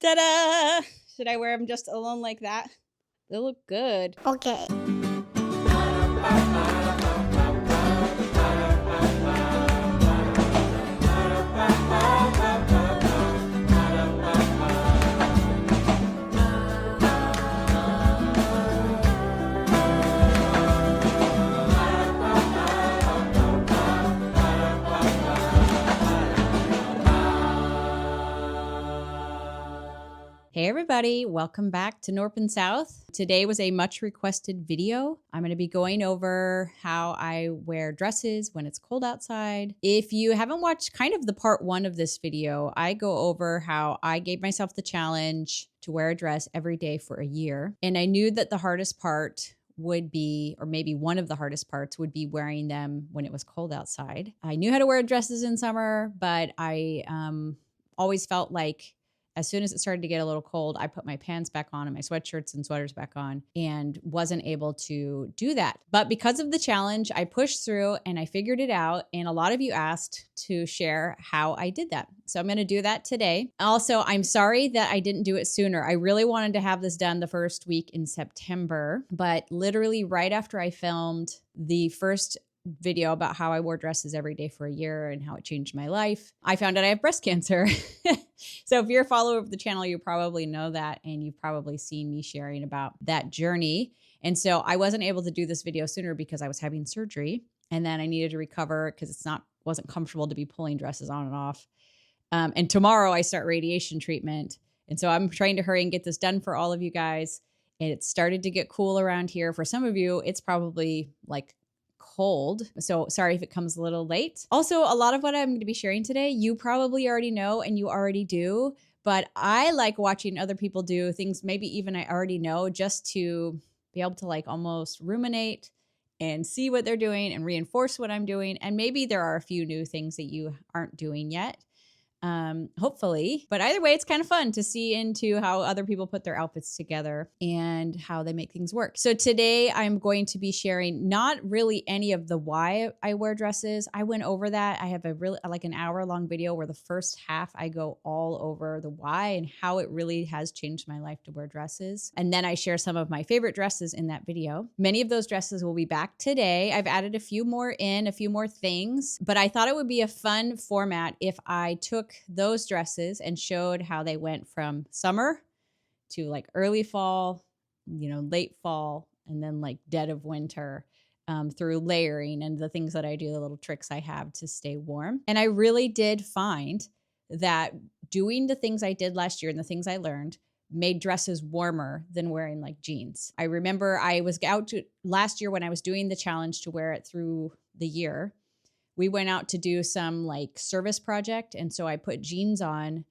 Ta-da! Should I wear them just alone like that? They look good. Okay. Hey everybody, welcome back to Knorpp and South. Today was a much requested video. I'm going to be going over how I wear dresses when it's cold outside. If you haven't watched kind of the part one of this video, I go over how I gave myself the challenge to wear a dress every day for a year. And I knew that the hardest part would be, or maybe one of the hardest parts would be wearing them when it was cold outside. I knew how to wear dresses in summer, but I always felt like as soon as it started to get a little cold, I put my pants back on and my sweatshirts and sweaters back on and wasn't able to do that. But because of the challenge, I pushed through and I figured it out. And a lot of you asked to share how I did that. So I'm going to do that today. Also, I'm sorry that I didn't do it sooner. I really wanted to have this done the first week in September, but literally right after I filmed the first video about how I wore dresses every day for a year and how it changed my life, I found out I have breast cancer. So if you're a follower of the channel, you probably know that, and you've probably seen me sharing about that journey. And so I wasn't able to do this video sooner because I was having surgery, and then I needed to recover because wasn't comfortable to be pulling dresses on and off. And tomorrow I start radiation treatment. And so I'm trying to hurry and get this done for all of you guys. And it started to get cool around here. For some of you, it's probably like cold. So sorry if it comes a little late. Also, a lot of what I'm going to be sharing today, you probably already know and you already do, but I like watching other people do things maybe even I already know, just to be able to like almost ruminate and see what they're doing and reinforce what I'm doing. And maybe there are a few new things that you aren't doing yet. Hopefully. But either way, it's kind of fun to see into how other people put their outfits together and how they make things work. So today I'm going to be sharing not really any of the why I wear dresses. I went over that. I have a really like an hour-long video where the first half I go all over the why and how it really has changed my life to wear dresses. And then I share some of my favorite dresses in that video. Many of those dresses will be back today. I've added a few more things, but I thought it would be a fun format if I took those dresses and showed how they went from summer to like early fall, late fall, and then like dead of winter, through layering and the things that I do, the little tricks I have to stay warm. And I really did find that doing the things I did last year and the things I learned made dresses warmer than wearing like jeans. I remember I was out last year when I was doing the challenge to wear it through the year. We went out to do some like service project. And so I put jeans on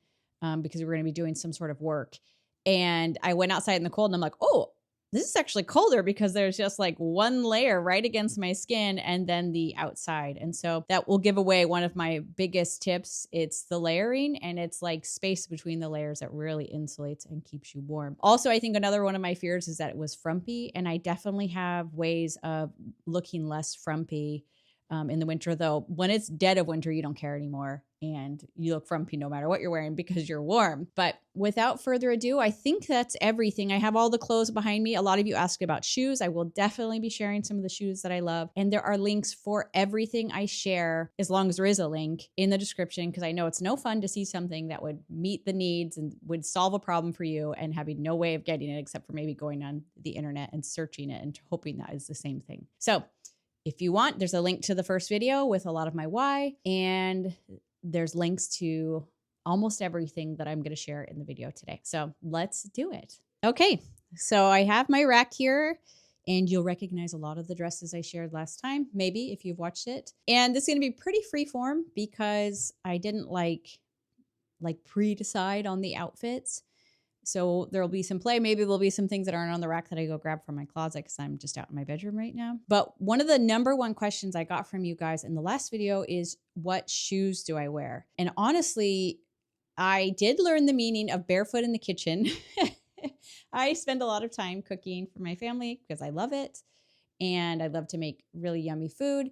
because we were going to be doing some sort of work. And I went outside in the cold and I'm like, oh, this is actually colder because there's just like one layer right against my skin and then the outside. And so that will give away one of my biggest tips. It's the layering, and it's like space between the layers that really insulates and keeps you warm. Also, I think another one of my fears is that it was frumpy, and I definitely have ways of looking less frumpy in the winter, though. When it's dead of winter, you don't care anymore and you look frumpy no matter what you're wearing because you're warm. But without further ado, I think that's everything. I have all the clothes behind me. A lot of you asked about shoes. I will definitely be sharing some of the shoes that I love. And there are links for everything I share, as long as there is a link in the description, because I know it's no fun to see something that would meet the needs and would solve a problem for you and having no way of getting it except for maybe going on the internet and searching it and hoping that is the same thing. So if you want, there's a link to the first video with a lot of my why, and there's links to almost everything that I'm going to share in the video today. So let's do it. Okay, so I have my rack here, and you'll recognize a lot of the dresses I shared last time, maybe if you've watched it. And this is going to be pretty freeform because I didn't like pre-decide on the outfits. So there'll be some play. Maybe there'll be some things that aren't on the rack that I go grab from my closet because I'm just out in my bedroom right now. But one of the number one questions I got from you guys in the last video is, what shoes do I wear? And honestly, I did learn the meaning of barefoot in the kitchen. I spend a lot of time cooking for my family because I love it. And I love to make really yummy food.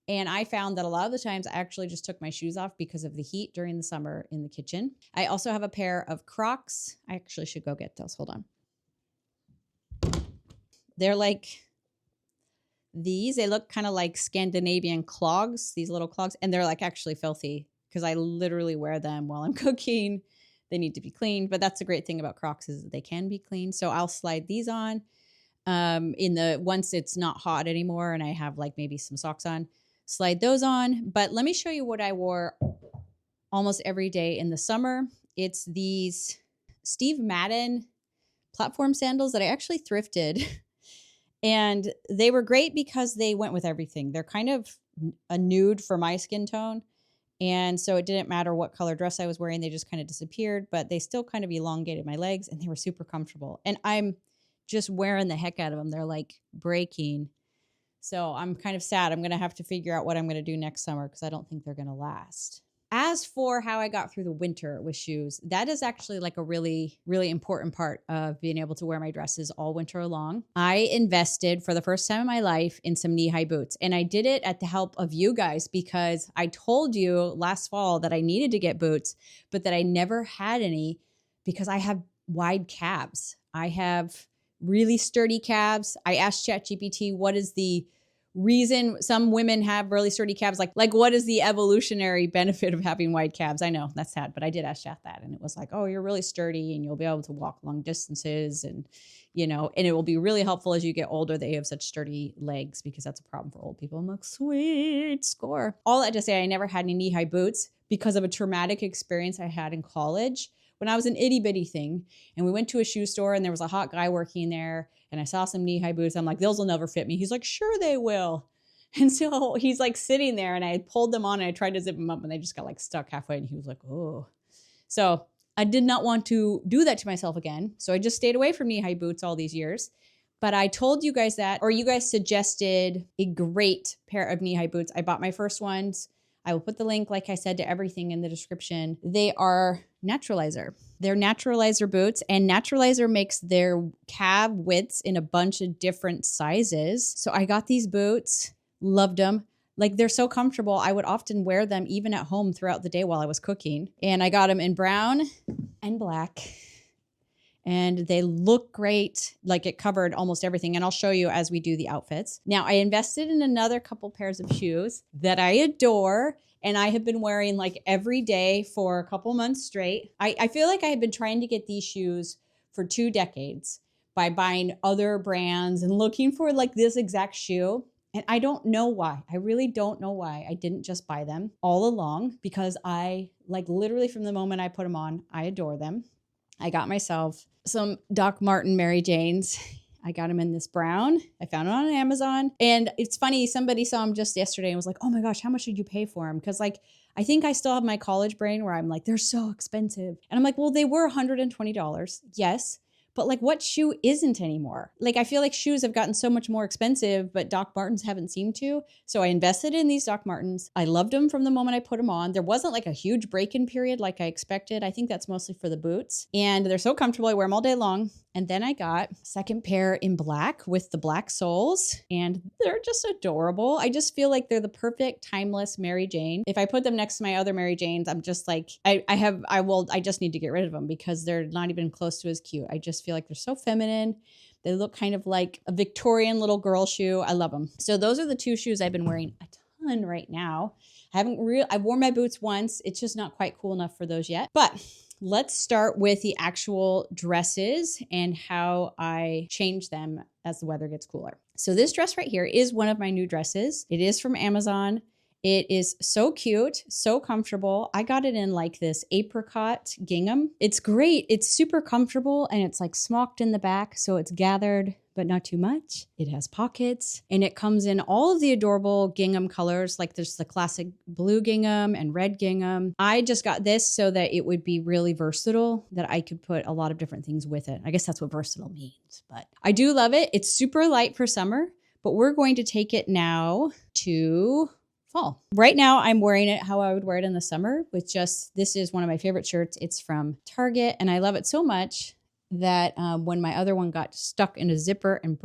And I found that a lot of the times I actually just took my shoes off because of the heat during the summer in the kitchen. I also have a pair of Crocs. I actually should go get those. Hold on. They're like these. They look kind of like Scandinavian clogs, these little clogs. And they're like actually filthy because I literally wear them while I'm cooking. They need to be cleaned. But that's the great thing about Crocs is that they can be cleaned. So I'll slide these on once it's not hot anymore and I have like maybe some socks on. Slide those on. But let me show you what I wore almost every day in the summer. It's these Steve Madden platform sandals that I actually thrifted. And they were great because they went with everything. They're kind of a nude for my skin tone. And so it didn't matter what color dress I was wearing. They just kind of disappeared. But they still kind of elongated my legs. And they were super comfortable. And I'm just wearing the heck out of them. They're like breaking. So I'm kind of sad. I'm going to have to figure out what I'm going to do next summer because I don't think they're going to last. As for how I got through the winter with shoes, that is actually like a really, really important part of being able to wear my dresses all winter long. I invested for the first time in my life in some knee-high boots. And I did it at the help of you guys because I told you last fall that I needed to get boots, but that I never had any because I have wide calves. I have really sturdy calves. I asked ChatGPT, what is the reason some women have really sturdy calves? Like what is the evolutionary benefit of having wide calves? I know that's sad, but I did ask Chat that. And it was like, oh, you're really sturdy and you'll be able to walk long distances. And, and it will be really helpful as you get older that you have such sturdy legs because that's a problem for old people. I'm like, sweet score. All that to say, I never had any knee-high boots because of a traumatic experience I had in college. When I was an itty bitty thing and we went to a shoe store and there was a hot guy working there and I saw some knee-high boots. I'm like, those will never fit me. He's like, sure they will. And so he's like sitting there and I pulled them on and I tried to zip them up and they just got like stuck halfway and he was like, oh. So I did not want to do that to myself again. So I just stayed away from knee-high boots all these years. But I told you guys that, or you guys suggested a great pair of knee-high boots. I bought my first ones. I will put the link, like I said, to everything in the description. They are Naturalizer. They're Naturalizer boots, and Naturalizer makes their calf widths in a bunch of different sizes. So I got these boots, loved them. Like they're so comfortable. I would often wear them even at home throughout the day while I was cooking. And I got them in brown and black. And they look great. Like it covered almost everything. And I'll show you as we do the outfits. Now I invested in another couple pairs of shoes that I adore. And I have been wearing like every day for a couple months straight. I feel like I have been trying to get these shoes for 2 decades by buying other brands and looking for like this exact shoe. And I don't know why. I really don't know why I didn't just buy them all along because I like literally from the moment I put them on, I adore them. I got myself some Doc Marten Mary Janes. I got them in this brown. I found them on Amazon. And it's funny, somebody saw them just yesterday and was like, oh my gosh, how much did you pay for them? Because like, I think I still have my college brain where I'm like, they're so expensive. And I'm like, well, they were $120. Yes. But like what shoe isn't anymore? Like I feel like shoes have gotten so much more expensive, but Doc Martens haven't seemed to. So I invested in these Doc Martens. I loved them from the moment I put them on. There wasn't like a huge break-in period like I expected. I think that's mostly for the boots. And they're so comfortable. I wear them all day long. And then I got a second pair in black with the black soles. And they're just adorable. I just feel like they're the perfect timeless Mary Jane. If I put them next to my other Mary Janes, I'm just like, I just need to get rid of them because they're not even close to as cute. I just feel like they're so feminine. They look kind of like a Victorian little girl shoe. I love them. So those are the 2 shoes I've been wearing a ton right now. I've worn my boots once. It's just not quite cool enough for those yet. But let's start with the actual dresses and how I change them as the weather gets cooler. So this dress right here is one of my new dresses. It is from Amazon. It is so cute, so comfortable. I got it in like this apricot gingham. It's great. It's super comfortable and it's like smocked in the back. So it's gathered, but not too much. It has pockets and it comes in all of the adorable gingham colors. Like there's the classic blue gingham and red gingham. I just got this so that it would be really versatile, that I could put a lot of different things with it. I guess that's what versatile means, but I do love it. It's super light for summer, but we're going to take it now to fall. Right now, I'm wearing it how I would wear it in the summer with this is one of my favorite shirts. It's from Target and I love it so much that when my other one got stuck in a zipper and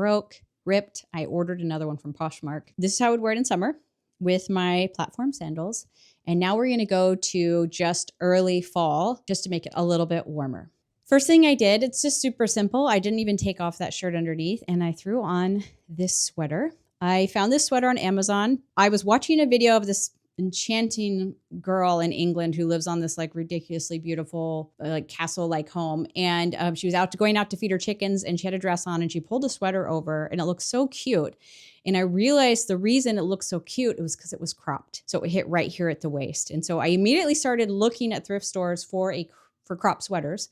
ripped, I ordered another one from Poshmark. This is how I would wear it in summer. with my platform sandals. And now we're going to go to just early fall just to make it a little bit warmer. First thing I did, it's just super simple. I didn't even take off that shirt underneath and I threw on this sweater. I found this sweater on Amazon. I was watching a video of this enchanting girl in England who lives on this like ridiculously beautiful like castle-like home. And she was going out to feed her chickens and she had a dress on and she pulled a sweater over and it looked so cute. And I realized the reason it looked so cute, it was because it was cropped. So it hit right here at the waist. And so I immediately started looking at thrift stores for crop sweaters.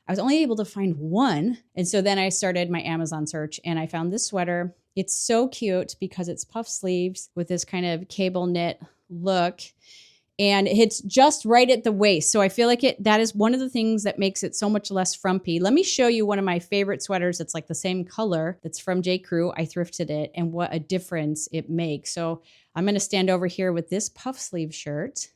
I was only able to find one. And so then I started my Amazon search and I found this sweater. It's so cute because it's puff sleeves with this kind of cable knit look. And it's just right at the waist. So I feel like that is one of the things that makes it so much less frumpy. Let me show you one of my favorite sweaters that's like the same color that's from J. Crew. I thrifted it and what a difference it makes. So I'm going to stand over here with this puff sleeve shirt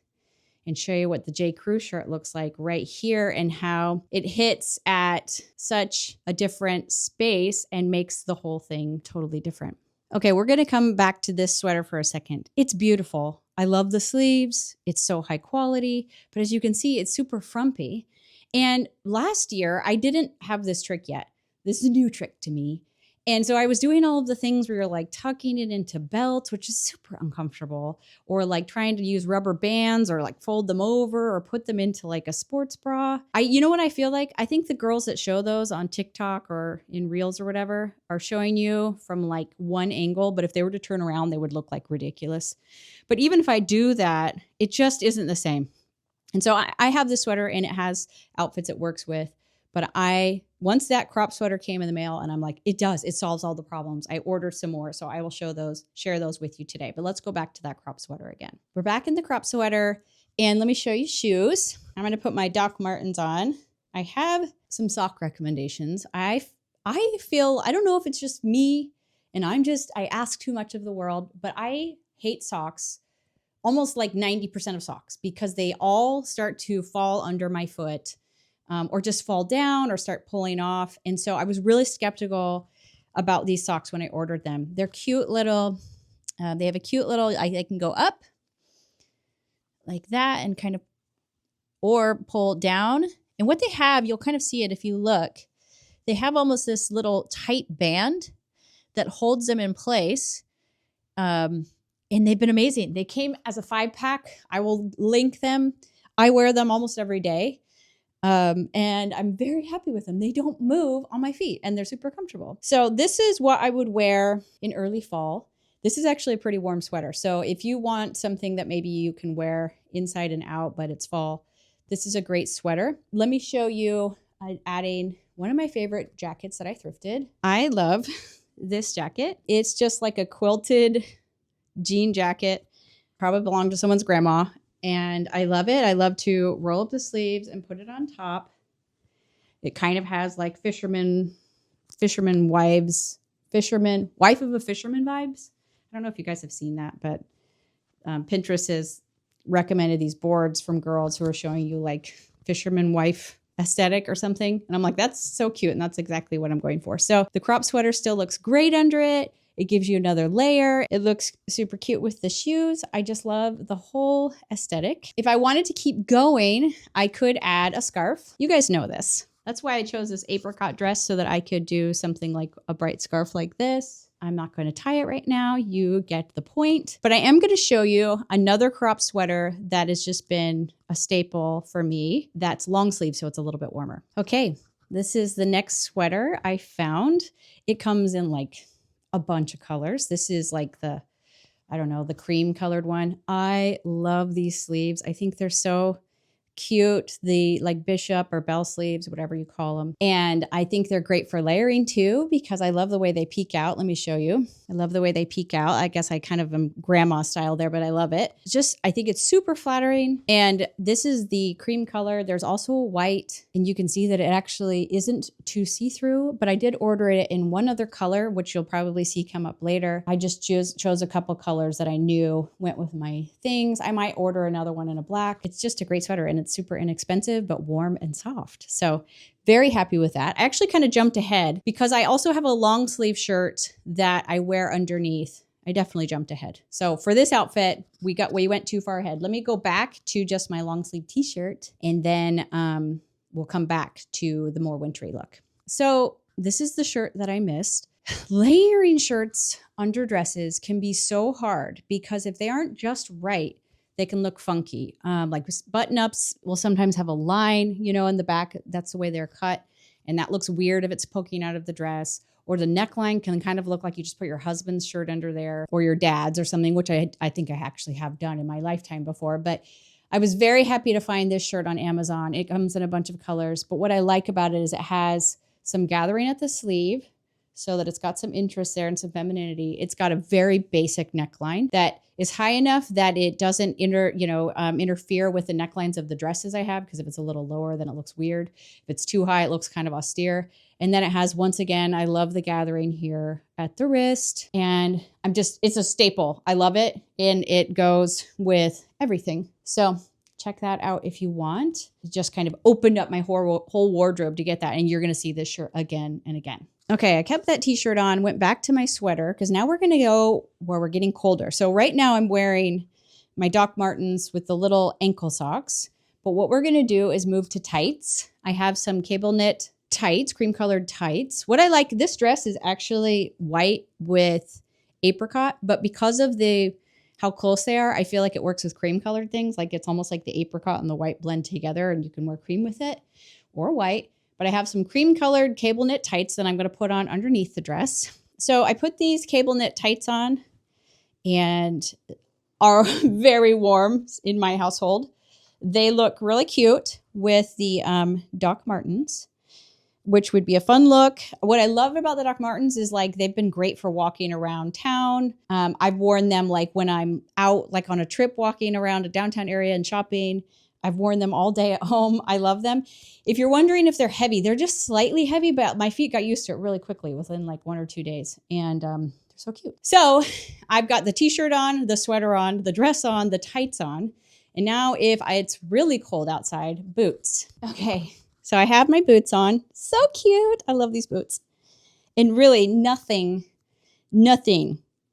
and show you what the J. Crew shirt looks like right here and how it hits at such a different space and makes the whole thing totally different. Okay, we're going to come back to this sweater for a second. It's beautiful. I love the sleeves. It's so high quality, but as you can see, it's super frumpy. And last year, I didn't have this trick yet. This is a new trick to me. And so I was doing all of the things where you're like tucking it into belts, which is super uncomfortable, or like trying to use rubber bands or like fold them over or put them into like a sports bra. You know what I feel like? I think the girls that show those on TikTok or in Reels or whatever are showing you from like one angle, but if they were to turn around, they would look like ridiculous. But even if I do that, it just isn't the same. And so I have this sweater and it has outfits it works with. But once that crop sweater came in the mail and I'm like, it solves all the problems. I ordered some more. So I will share those with you today. But let's go back to that crop sweater again. We're back in the crop sweater and let me show you shoes. I'm going to put my Doc Martens on. I have some sock recommendations. I feel, I don't know if it's just me and I ask too much of the world, but I hate socks, almost like 90% of socks because they all start to fall under my foot. Or just fall down or start pulling off. And so I was really skeptical about these socks when I ordered them. They're cute little, they have a cute little, I can go up like that and kind of, or pull down. And what they have, you'll kind of see it if you look, they have almost this little tight band that holds them in place. And they've been amazing. They came as a 5-pack. I will link them. I wear them almost every day. And I'm very happy with them. They don't move on my feet and they're super comfortable. So this is what I would wear in early fall. This is actually a pretty warm sweater. So if you want something that maybe you can wear inside and out, but it's fall, this is a great sweater. Let me show you adding one of my favorite jackets that I thrifted. I love this jacket. It's just like a quilted jean jacket, probably belonged to someone's grandma. And I love it. I love to roll up the sleeves and put it on top. It kind of has like wife of a fisherman vibes. I don't know if you guys have seen that, but Pinterest has recommended these boards from girls who are showing you like fisherman wife aesthetic or something. And I'm like, that's so cute. And that's exactly what I'm going for. So the crop sweater still looks great under it. It gives you another layer. It looks super cute with the shoes. I just love the whole aesthetic. If I wanted to keep going, I could add a scarf. You guys know this. That's why I chose this apricot dress so that I could do something like a bright scarf like this. I'm not going to tie it right now. You get the point. But I am going to show you another crop sweater that has just been a staple for me. That's long sleeve, so it's a little bit warmer. Okay, this is the next sweater I found. It comes in like a bunch of colors. This is like the cream colored one. I love these sleeves. I think they're so cute. The like bishop or bell sleeves, whatever you call them. And I think they're great for layering too, because I love the way they peek out. Let me show you. I love the way they peek out. I guess I kind of am grandma style there, but I love it. I think it's super flattering. And this is the cream color. There's also a white, and you can see that it actually isn't too see-through, but I did order it in one other color, which you'll probably see come up later. I just chose a couple colors that I knew went with my things. I might order another one in a black. It's just a great sweater, and it's super inexpensive, but warm and soft. So very happy with that. I actually kind of jumped ahead because I also have a long sleeve shirt that I wear underneath. I definitely jumped ahead. So for this outfit, we went too far ahead. Let me go back to just my long sleeve t-shirt, and then we'll come back to the more wintry look. So this is the shirt that I missed. Layering shirts under dresses can be so hard because if they aren't just right, they can look funky. Like button-ups will sometimes have a line, in the back. That's the way they're cut. And that looks weird if it's poking out of the dress. Or the neckline can kind of look like you just put your husband's shirt under there or your dad's or something, which I think I actually have done in my lifetime before. But I was very happy to find this shirt on Amazon. It comes in a bunch of colors. But what I like about it is it has some gathering at the sleeve so that it's got some interest there and some femininity. It's got a very basic neckline that is high enough that it doesn't interfere with the necklines of the dresses I have, because if it's a little lower, then it looks weird. If it's too high, it looks kind of austere. And then it has, once again, I love the gathering here at the wrist. And it's a staple. I love it. And it goes with everything. So check that out if you want. It just kind of opened up my whole wardrobe to get that. And you're going to see this shirt again and again. Okay, I kept that t-shirt on, went back to my sweater, because now we're going to go where we're getting colder. So right now I'm wearing my Doc Martens with the little ankle socks. But what we're going to do is move to tights. I have some cable knit tights, cream colored tights. What I like, this dress is actually white with apricot, but because of how close they are, I feel like it works with cream colored things. Like it's almost like the apricot and the white blend together, and you can wear cream with it or white. But I have some cream colored cable knit tights that I'm going to put on underneath the dress. So I put these cable knit tights on and are very warm in my household. They look really cute with the Doc Martens, which would be a fun look. What I love about the Doc Martens is like they've been great for walking around town. I've worn them like when I'm out like on a trip walking around a downtown area and shopping. I've worn them all day at home. I love them. If you're wondering if they're heavy, they're just slightly heavy, but my feet got used to it really quickly within like 1 or 2 days. And they're so cute. So I've got the t-shirt on, the sweater on, the dress on, the tights on. And now if it's really cold outside, boots. Okay, so I have my boots on. So cute. I love these boots. And really nothing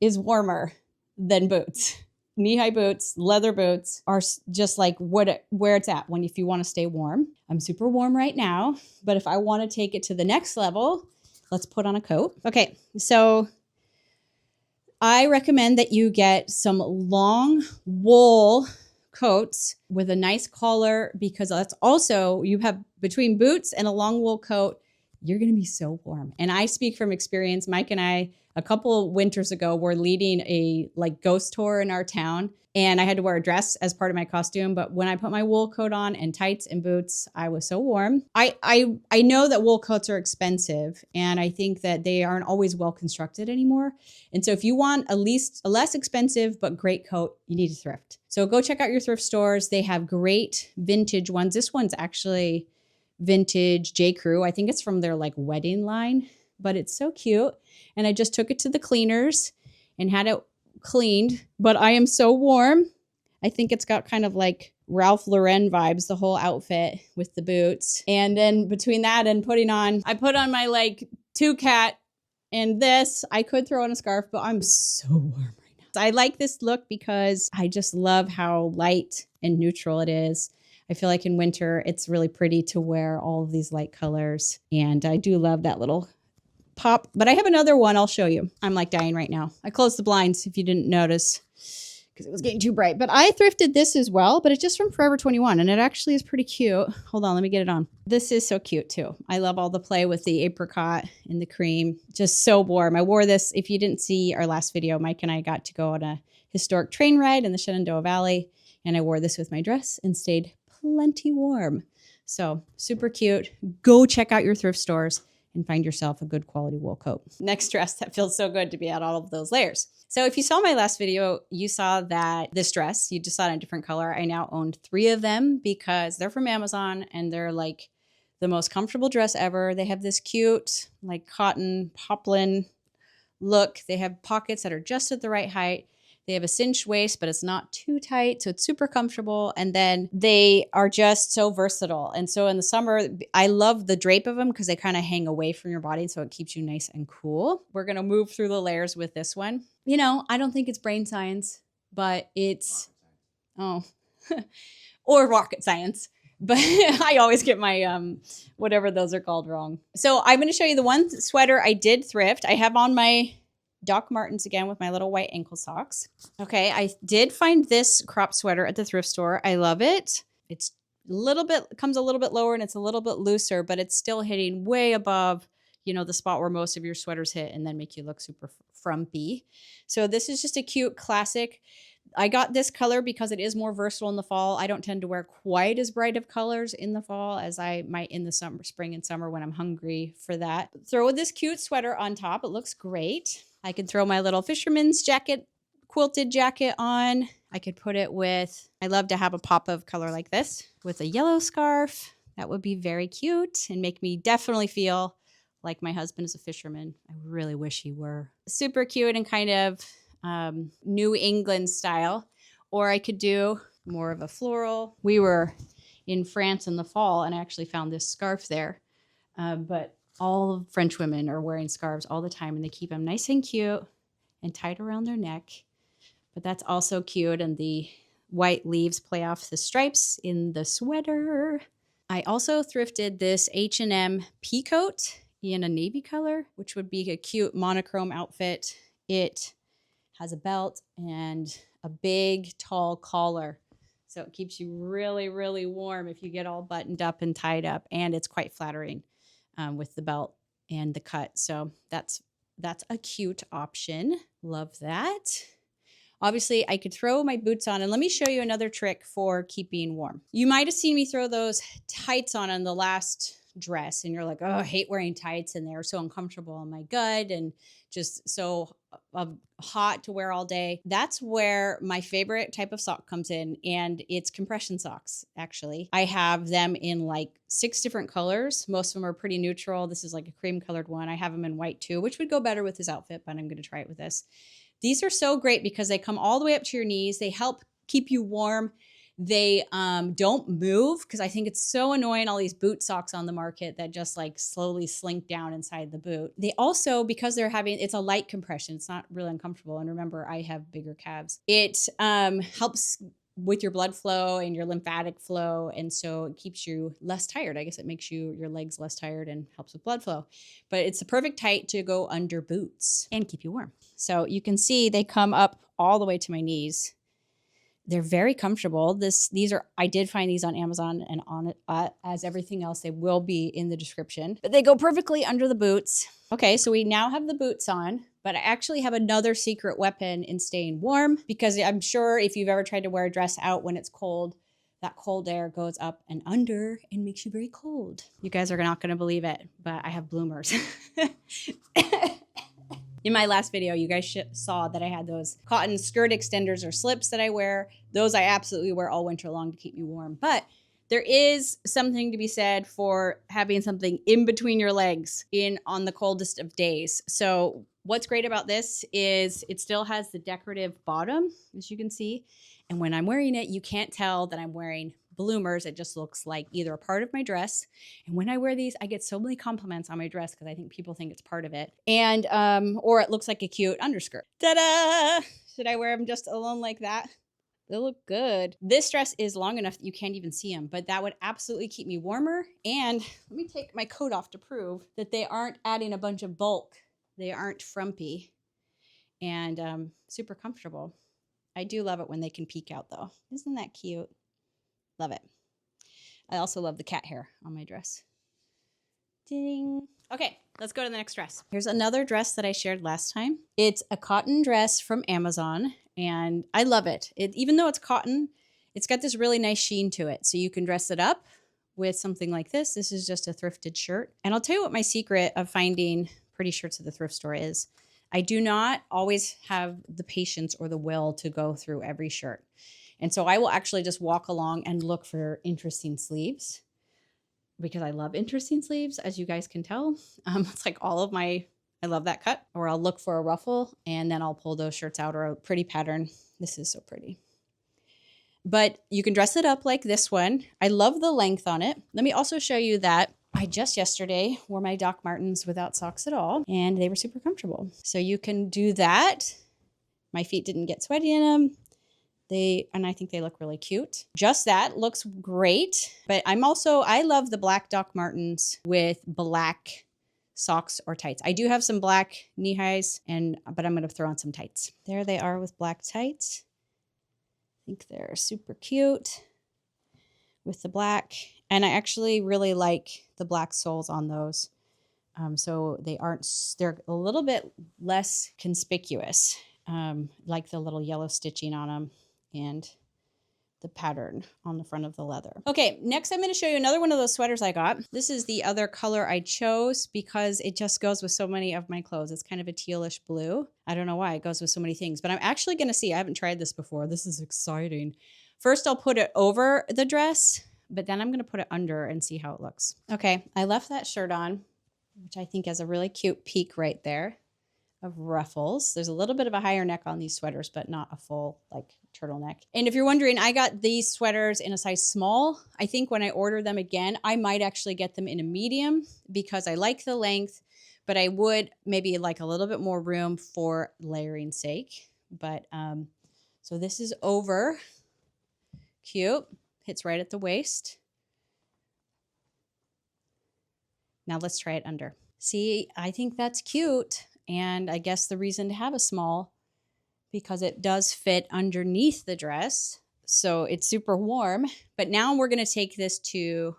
is warmer than boots. Knee-high boots, leather boots are just like where it's at if you want to stay warm. I'm super warm right now, but if I want to take it to the next level, let's put on a coat. Okay, so I recommend that you get some long wool coats with a nice collar, because that's also, you have between boots and a long wool coat, you're going to be so warm. And I speak from experience. Mike and I, a couple winters ago, were leading a ghost tour in our town, and I had to wear a dress as part of my costume. But when I put my wool coat on and tights and boots, I was so warm. I know that wool coats are expensive, and I think that they aren't always well constructed anymore. And so if you want at least a less expensive but great coat, you need to thrift. So go check out your thrift stores. They have great vintage ones. This one's actually vintage J. Crew. I think it's from their wedding line, but it's so cute. And I just took it to the cleaners and had it cleaned, but I am so warm. I think it's got kind of like Ralph Lauren vibes, the whole outfit with the boots. And then between that and I put on my 2-cat and this. I could throw on a scarf, but I'm so warm right now. I like this look because I just love how light and neutral it is. I feel like in winter, it's really pretty to wear all of these light colors. And I do love that little pop. But I have another one I'll show you. I'm dying right now. I closed the blinds if you didn't notice, because it was getting too bright. But I thrifted this as well, but it's just from Forever 21. And it actually is pretty cute. Hold on, let me get it on. This is so cute too. I love all the play with the apricot and the cream. Just so warm. I wore this. If you didn't see our last video, Mike and I got to go on a historic train ride in the Shenandoah Valley. And I wore this with my dress and stayed plenty warm. So super cute. Go check out your thrift stores and find yourself a good quality wool coat. Next dress that feels so good to be at all of those layers. So if you saw my last video, you saw that this dress, you just saw it in a different color. I now owned 3 of them because they're from Amazon and they're the most comfortable dress ever. They have this cute cotton poplin look. They have pockets that are just at the right height. They have a cinched waist, but it's not too tight, so it's super comfortable. And then they are just so versatile. And so in the summer, I love the drape of them because they kind of hang away from your body, so it keeps you nice and cool. We're going to move through the layers with this one. You know, I don't think it's brain science, but it's, oh, or rocket science. But I always get my whatever those are called wrong. So I'm going to show you the one sweater I did thrift. I have on my Doc Martens again with my little white ankle socks. Okay, I did find this crop sweater at the thrift store. I love it. It's comes a little bit lower and it's a little bit looser, but it's still hitting way above, you know, the spot where most of your sweaters hit and then make you look super frumpy. So this is just a cute classic. I got this color because it is more versatile in the fall. I don't tend to wear quite as bright of colors in the fall as I might in the summer, spring and summer when I'm hungry for that. Throw this cute sweater on top. It looks great. I could throw my little fisherman's jacket, quilted jacket on. I could put it with, I love to have a pop of color like this with a yellow scarf. That would be very cute and make me definitely feel like my husband is a fisherman. I really wish he were. Super cute and kind of New England style. Or I could do more of a floral. We were in France in the fall and I actually found this scarf there. But all French women are wearing scarves all the time and they keep them nice and cute and tight around their neck. But that's also cute. And the white leaves play off the stripes in the sweater. I also thrifted this H&M pea coat in a navy color, which would be a cute monochrome outfit. It has a belt and a big, tall collar. So it keeps you really, really warm if you get all buttoned up and tied up. And it's quite flattering with the belt and the cut. So that's a cute option. Love that. Obviously, I could throw my boots on. And let me show you another trick for keeping warm. You might have seen me throw those tights on the last dress. And you're like, oh, I hate wearing tights. And they're so uncomfortable on my gut and just so hot to wear all day. That's where my favorite type of sock comes in. And it's compression socks, actually. I have them in like 6 different colors. Most of them are pretty neutral. This is like a cream colored one. I have them in white too, which would go better with his outfit, but I'm going to try it with this. These are so great because they come all the way up to your knees. They help keep you warm. They don't move because I think it's so annoying, all these boot socks on the market that just like slowly slink down inside the boot. They also, because it's a light compression, it's not really uncomfortable. And remember, I have bigger calves. It helps with your blood flow and your lymphatic flow. And so it keeps you less tired. I guess it makes your legs less tired and helps with blood flow. But it's the perfect height to go under boots and keep you warm. So you can see they come up all the way to my knees. They're very comfortable. I did find these on Amazon and on it, as everything else, they will be in the description. But they go perfectly under the boots. Okay, so we now have the boots on, but I actually have another secret weapon in staying warm because I'm sure if you've ever tried to wear a dress out when it's cold, that cold air goes up and under and makes you very cold. You guys are not going to believe it, but I have bloomers. In my last video, you guys saw that I had those cotton skirt extenders or slips that I wear. Those I absolutely wear all winter long to keep me warm. But there is something to be said for having something in between your legs on the coldest of days. So what's great about this is it still has the decorative bottom, as you can see. And when I'm wearing it, you can't tell that I'm wearing bloomers. It just looks like either a part of my dress. And when I wear these, I get so many compliments on my dress because I think people think it's part of it. And, or it looks like a cute underskirt. Ta-da! Should I wear them just alone like that? They look good. This dress is long enough that you can't even see them, but that would absolutely keep me warmer. And let me take my coat off to prove that they aren't adding a bunch of bulk. They aren't frumpy and super comfortable. I do love it when they can peek out though. Isn't that cute? Love it. I also love the cat hair on my dress. Ding. Okay, let's go to the next dress. Here's another dress that I shared last time. It's a cotton dress from Amazon, and I love it. Even though it's cotton, it's got this really nice sheen to it. So you can dress it up with something like this. This is just a thrifted shirt. And I'll tell you what my secret of finding pretty shirts at the thrift store is. I do not always have the patience or the will to go through every shirt. And so I will actually just walk along and look for interesting sleeves because I love interesting sleeves, as you guys can tell. It's like I I love that cut. Or I'll look for a ruffle and then I'll pull those shirts out, or a pretty pattern. This is so pretty. But you can dress it up like this one. I love the length on it. Let me also show you that I just yesterday wore my Doc Martens without socks at all, and they were super comfortable. So you can do that. My feet didn't get sweaty in them. And I think they look really cute. Just that looks great. But I love the black Doc Martens with black socks or tights. I do have some black knee highs, but I'm going to throw on some tights. There they are with black tights. I think they're super cute with the black. And I actually really like the black soles on those. So they're a little bit less conspicuous, like the little yellow stitching on them and the pattern on the front of the leather. Okay, next I'm going to show you another one of those sweaters I got. This is the other color I chose because it just goes with so many of my clothes. It's kind of a tealish blue. I don't know why it goes with so many things, but I'm actually going to see. I haven't tried this before. This is exciting. First, I'll put it over the dress, but then I'm going to put it under and see how it looks. Okay, I left that shirt on, which I think has a really cute peak right there of ruffles. There's a little bit of a higher neck on these sweaters, but not a full like turtleneck. And if you're wondering, I got these sweaters in a size small. I think when I order them again, I might actually get them in a medium because I like the length, but I would maybe like a little bit more room for layering sake. But so this is over. Cute. Hits right at the waist. Now let's try it under. See, I think that's cute. And I guess the reason to have a small, because it does fit underneath the dress. So it's super warm. But now we're going to take this to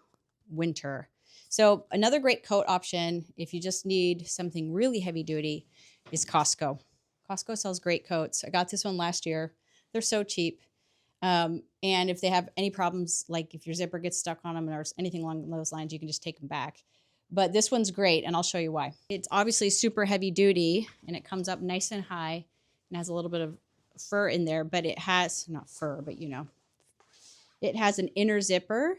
winter. So another great coat option, if you just need something really heavy duty, is Costco. Costco sells great coats. I got this one last year. They're so cheap. And if they have any problems, like if your zipper gets stuck on them or anything along those lines, you can just take them back. But this one's great, and I'll show you why. It's obviously super heavy duty, and it comes up nice and high and has a little bit of fur in there, but it has, not fur, but you know, it has an inner zipper,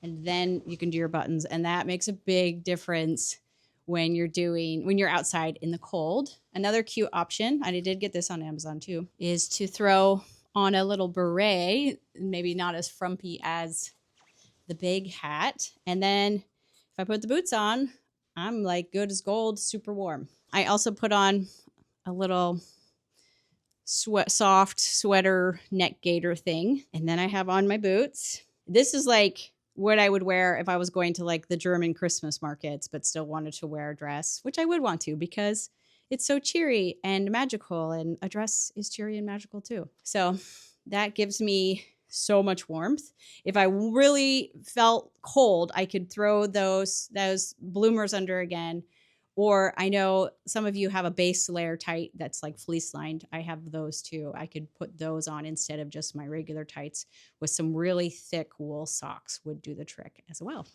and then you can do your buttons, and that makes a big difference when you're outside in the cold. Another cute option, and I did get this on Amazon too, is to throw on a little beret, maybe not as frumpy as the big hat, and then if I put the boots on, I'm like good as gold, super warm. I also put on a little soft sweater neck gaiter thing. And then I have on my boots. This is like what I would wear if I was going to like the German Christmas markets, but still wanted to wear a dress, which I would want to because it's so cheery and magical. And a dress is cheery and magical too. So that gives me so much warmth. If I really felt cold, I could throw those bloomers under again. Or I know some of you have a base layer tight that's like fleece lined. I have those too. I could put those on instead of just my regular tights with some really thick wool socks would do the trick as well.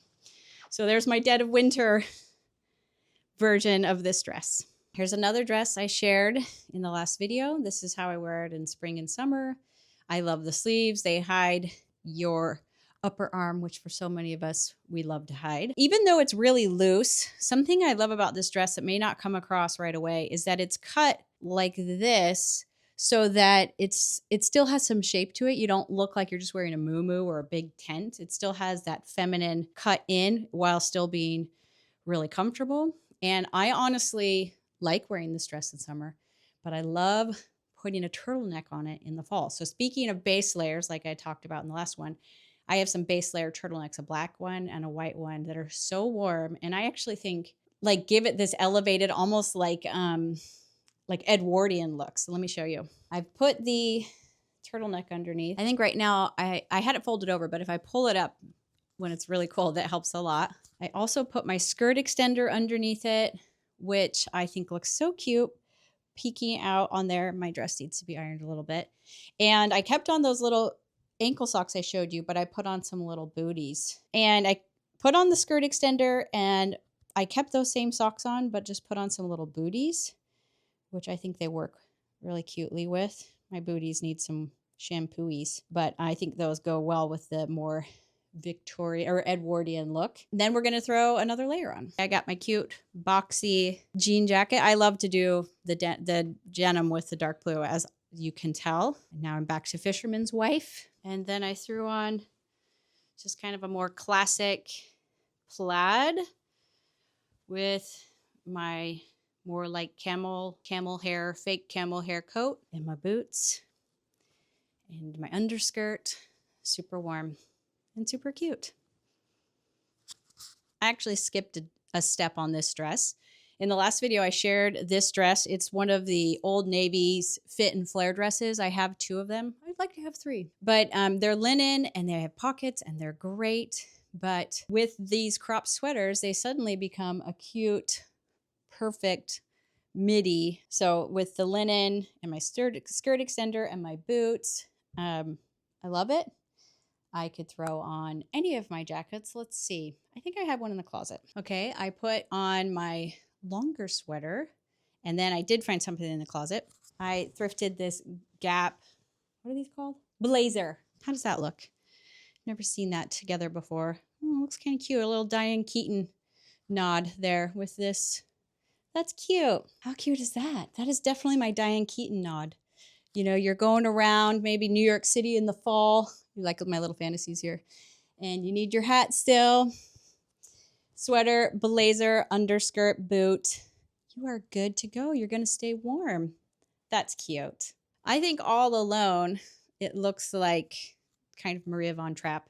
So there's my dead of winter version of this dress. Here's another dress I shared in the last video. This is how I wear it in spring and summer. I love the sleeves. They hide your upper arm, which for so many of us, we love to hide. Even though it's really loose, something I love about this dress that may not come across right away is that it's cut like this so that it still has some shape to it. You don't look like you're just wearing a muumuu or a big tent. It still has that feminine cut in while still being really comfortable. And I honestly like wearing this dress in summer, but I love putting a turtleneck on it in the fall. So speaking of base layers, like I talked about in the last one, I have some base layer turtlenecks, a black one and a white one that are so warm. And I actually think like give it this elevated, almost like Edwardian look. So let me show you. I've put the turtleneck underneath. I think right now I had it folded over, but if I pull it up when it's really cold, that helps a lot. I also put my skirt extender underneath it, which I think looks so cute. Peeking out on there. My dress needs to be ironed a little bit. And I kept on those little ankle socks I showed you, but I put on some little booties. And I put on the skirt extender and I kept those same socks on, but just put on some little booties, which I think they work really cutely with. My booties need some shampooies, but I think those go well with the more Victorian or Edwardian look. Then we're going to throw another layer on. I got my cute boxy jean jacket. I love to do the denim with the dark blue, as you can tell. Now I'm back to fisherman's wife. And then I threw on just kind of a more classic plaid with my more like camel hair, fake camel hair coat, and my boots and my underskirt. Super warm and super cute. I actually skipped a step on this dress. In the last video, I shared this dress. It's one of the Old Navy's fit and flare dresses. I have 2 of them. I'd like to have 3. But they're linen and they have pockets and they're great. But with these crop sweaters, they suddenly become a cute, perfect midi. So with the linen and my skirt extender and my boots, I love it. I could throw on any of my jackets. Let's see. I think I have one in the closet. Okay, I put on my longer sweater, and then I did find something in the closet. I thrifted this Gap, what are these called? Blazer. How does that look? Never seen that together before. Oh, looks kind of cute. A little Diane Keaton nod there with this. That's cute. How cute is that? That is definitely my Diane Keaton nod. You know, you're going around maybe New York City in the fall. You like my little fantasies here. And you need your hat still. Sweater, blazer, underskirt, boot. You are good to go. You're going to stay warm. That's cute. I think all alone, it looks like kind of Maria von Trapp,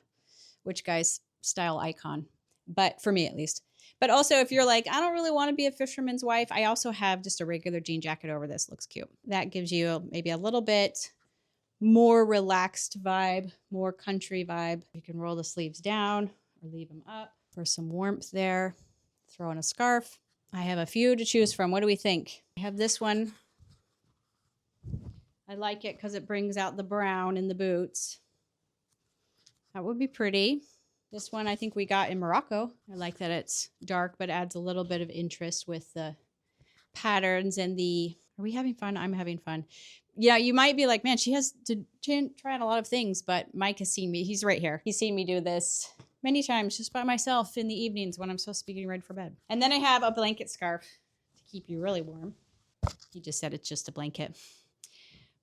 which guy's style icon. But for me, at least. But also, if you're like, I don't really want to be a fisherman's wife, I also have just a regular jean jacket over this. Looks cute. That gives you maybe a little bit more relaxed vibe, more country vibe. You can roll the sleeves down or leave them up for some warmth there. Throw in a scarf. I have a few to choose from. What do we think? I have this one. I like it because it brings out the brown in the boots. That would be pretty. This one I think we got in Morocco. I like that it's dark, but adds a little bit of interest with the patterns and the... Are we having fun? I'm having fun. Yeah, you might be like, man, she has to try on a lot of things, but Mike has seen me. He's right here. He's seen me do this many times just by myself in the evenings when I'm supposed to be getting ready for bed. And then I have a blanket scarf to keep you really warm. He just said it's just a blanket.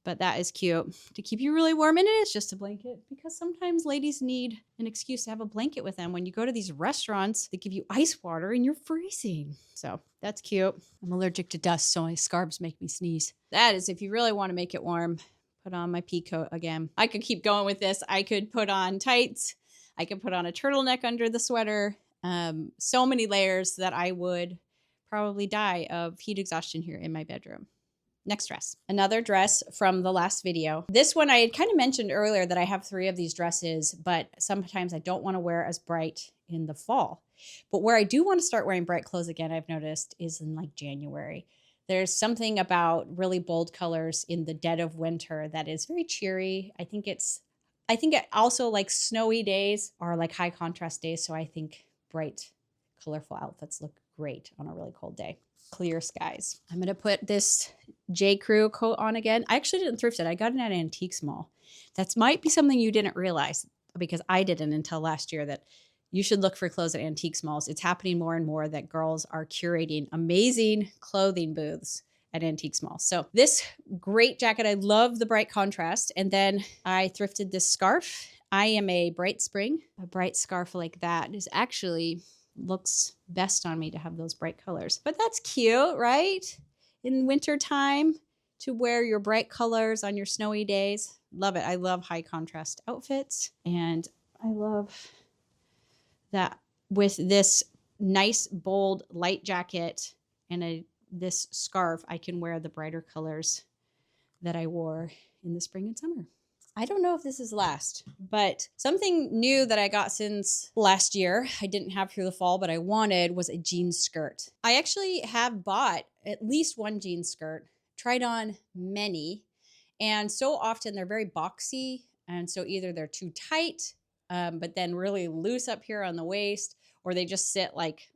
But that is cute to keep you really warm. And it is just a blanket because sometimes ladies need an excuse to have a blanket with them. When you go to these restaurants, they give you ice water and you're freezing. So that's cute. I'm allergic to dust, so my scarves make me sneeze. That is, if you really want to make it warm, put on my pea coat again. I could keep going with this. I could put on tights. I could put on a turtleneck under the sweater. So many layers that I would probably die of heat exhaustion here in my bedroom. Next dress. Another dress from the last video. This one I had kind of mentioned earlier that I have 3 of these dresses, but sometimes I don't want to wear as bright in the fall. But where I do want to start wearing bright clothes again, I've noticed, is in like January. There's something about really bold colors in the dead of winter that is very cheery. I think it also like snowy days are like high contrast days. So I think bright, colorful outfits look great on a really cold day. Clear skies. I'm going to put this J. Crew coat on again. I actually didn't thrift it. I got it at Antiques Mall. That might be something you didn't realize because I didn't until last year, that you should look for clothes at Antiques Malls. It's happening more and more that girls are curating amazing clothing booths at Antiques Mall. So this great jacket, I love the bright contrast. And then I thrifted this scarf. I am a bright spring. A bright scarf like that is actually... looks best on me to have those bright colors. But that's cute, right? In winter time to wear your bright colors on your snowy days. Love it. I love high contrast outfits. And I love that with this nice, bold, light jacket and this scarf, I can wear the brighter colors that I wore in the spring and summer. I don't know if this is last, but something new that I got since last year, I didn't have through the fall, but I wanted, was a jean skirt. I actually have bought at least one jean skirt, tried on many, and so often they're very boxy. And so either they're too tight, but then really loose up here on the waist, or they just sit like,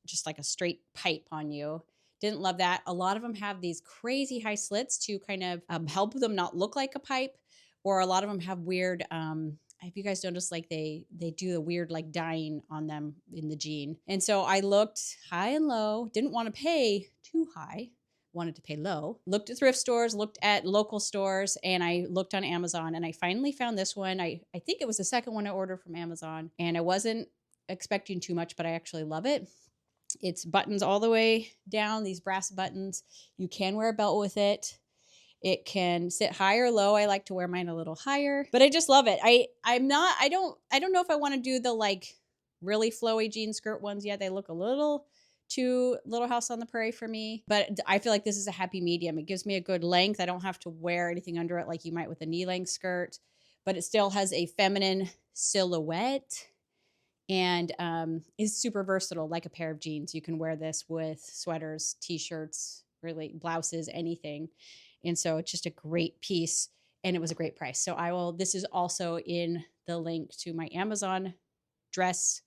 just like a straight pipe on you. Didn't love that. A lot of them have these crazy high slits to kind of help them not look like a pipe. Or a lot of them have weird if you guys notice, like they do the weird like dyeing on them in the jean. And so I looked high and low, didn't want to pay too high, wanted to pay low, looked at thrift stores, looked at local stores, and I looked on Amazon, and I finally found this one. I think it was the second one I ordered from Amazon, and I wasn't expecting too much, but I actually love it. It's buttons all the way down, these brass buttons. You can wear a belt with it. It can sit high or low. I like to wear mine a little higher, but I just love it. I don't know if I want to do the like really flowy jean skirt ones yet. They look a little too Little House on the Prairie for me, but I feel like this is a happy medium. It gives me a good length. I don't have to wear anything under it like you might with a knee length skirt, but it still has a feminine silhouette and is super versatile, like a pair of jeans. You can wear this with sweaters, t-shirts, really blouses, anything. And so it's just a great piece, and it was a great price. So this is also in the link to my Amazon dress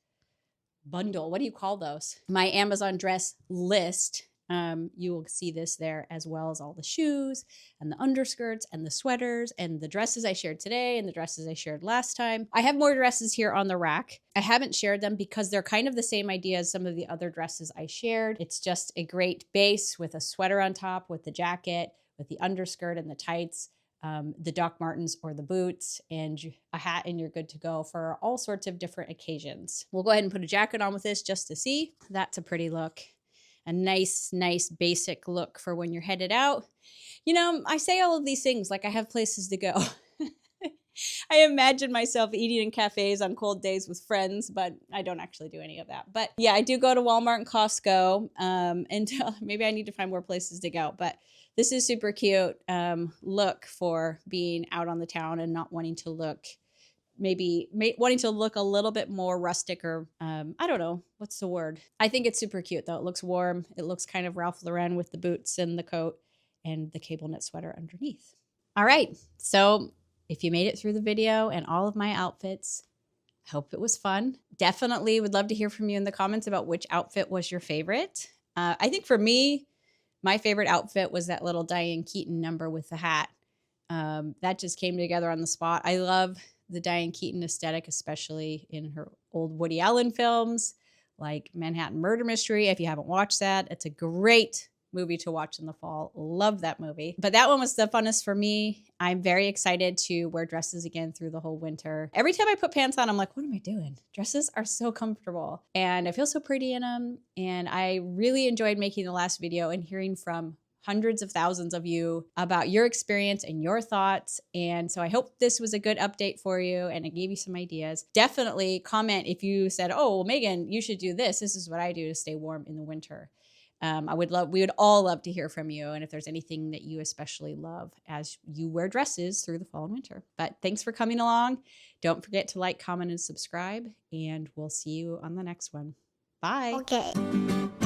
bundle. What do you call those? My Amazon dress list. You will see this there, as well as all the shoes and the underskirts and the sweaters and the dresses I shared today and the dresses I shared last time. I have more dresses here on the rack. I haven't shared them because they're kind of the same idea as some of the other dresses I shared. It's just a great base with a sweater on top, with the jacket, with the underskirt and the tights, the Doc Martens or the boots, and a hat, and you're good to go for all sorts of different occasions. We'll go ahead and put a jacket on with this just to see. That's a pretty look. A nice basic look for when you're headed out. You know, I say all of these things like I have places to go. I imagine myself eating in cafes on cold days with friends, but I don't actually do any of that. But yeah, I do go to Walmart and Costco, and maybe I need to find more places to go. But this is super cute look for being out on the town and not wanting to look, wanting to look a little bit more rustic, or I don't know, what's the word? I think it's super cute though. It looks warm. It looks kind of Ralph Lauren with the boots and the coat and the cable knit sweater underneath. All right. So if you made it through the video and all of my outfits, I hope it was fun. Definitely would love to hear from you in the comments about which outfit was your favorite. I think for me, my favorite outfit was that little Diane Keaton number with the hat. That just came together on the spot. I love the Diane Keaton aesthetic, especially in her old Woody Allen films like Manhattan Murder Mystery. If you haven't watched that, it's a great movie to watch in the fall. Love that movie. But that one was the funnest for me. I'm very excited to wear dresses again through the whole winter. Every time I put pants on, I'm like, what am I doing? Dresses are so comfortable and I feel so pretty in them. And I really enjoyed making the last video and hearing from hundreds of thousands of you about your experience and your thoughts. And so I hope this was a good update for you and it gave you some ideas. Definitely comment if you said, oh, well, Megan, you should do this. This is what I do to stay warm in the winter. We would all love to hear from you. And if there's anything that you especially love as you wear dresses through the fall and winter. But thanks for coming along. Don't forget to like, comment, and subscribe. And we'll see you on the next one. Bye. Okay.